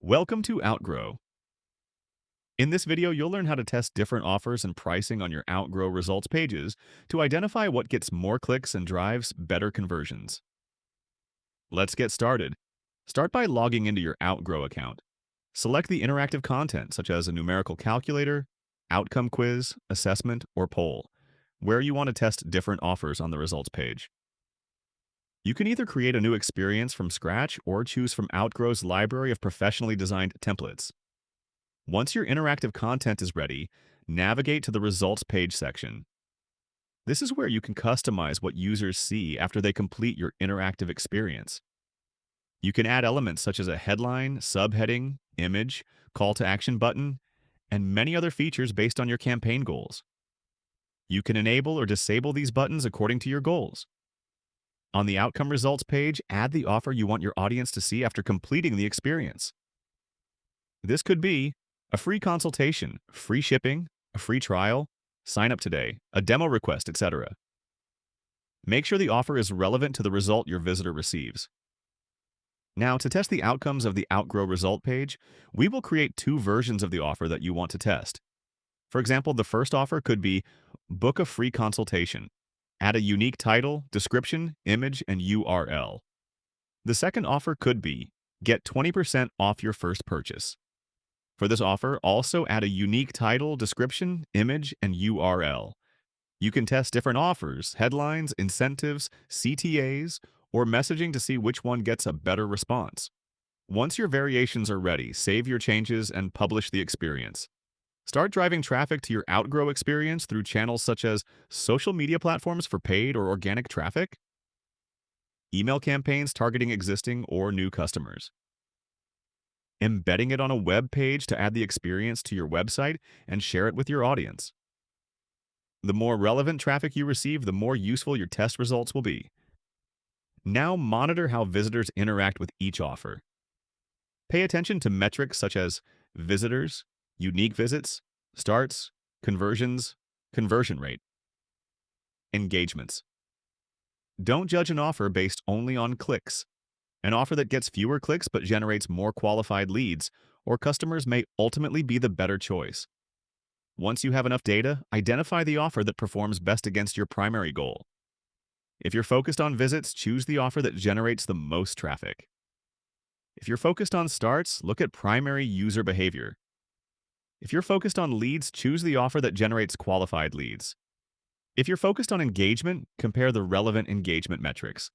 Welcome to Outgrow. In this video, you'll learn how to test different offers and pricing on your Outgrow results pages to identify what gets more clicks and drives better conversions. Let's get started. Start by logging into your Outgrow account. Select the interactive content, such as a numerical calculator, outcome quiz, assessment, or poll, where you want to test different offers on the results page. You can either create a new experience from scratch or choose from Outgrow's library of professionally designed templates. Once your interactive content is ready, navigate to the Results Page section. This is where you can customize what users see after they complete your interactive experience. You can add elements such as a headline, subheading, image, call to action button, and many other features based on your campaign goals. You can enable or disable these buttons according to your goals. On the Outcome Results page, add the offer you want your audience to see after completing the experience. This could be a free consultation, free shipping, a free trial, sign up today, a demo request, etc. Make sure the offer is relevant to the result your visitor receives. Now, to test the outcomes of the Outgrow result page, we will create two versions of the offer that you want to test. For example, the first offer could be book a free consultation. Add a unique title, description, image, and URL. The second offer could be get 20% off your first purchase. For this offer, also add a unique title, description, image, and URL. You can test different offers, headlines, incentives, CTAs, or messaging to see which one gets a better response. Once your variations are ready, save your changes and publish the experience. Start driving traffic to your Outgrow experience through channels such as social media platforms for paid or organic traffic, email campaigns targeting existing or new customers, embedding it on a web page to add the experience to your website and share it with your audience. The more relevant traffic you receive, the more useful your test results will be. Now monitor how visitors interact with each offer. Pay attention to metrics such as visitors, unique visits, starts, conversions, conversion rate, engagements. Don't judge an offer based only on clicks. An offer that gets fewer clicks but generates more qualified leads or customers may ultimately be the better choice. Once you have enough data, identify the offer that performs best against your primary goal. If you're focused on visits, choose the offer that generates the most traffic. If you're focused on starts, look at primary user behavior. If you're focused on leads, choose the offer that generates qualified leads. If you're focused on engagement, compare the relevant engagement metrics.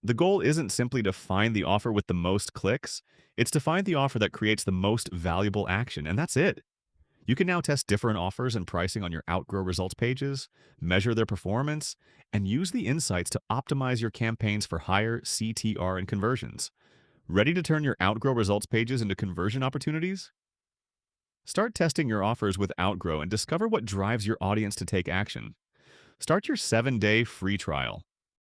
The goal isn't simply to find the offer with the most clicks, it's to find the offer that creates the most valuable action, and that's it. You can now test different offers and pricing on your Outgrow results pages, measure their performance, and use the insights to optimize your campaigns for higher CTR and conversions. Ready to turn your Outgrow results pages into conversion opportunities? Start testing your offers with Outgrow and discover what drives your audience to take action. Start your 7-day free trial.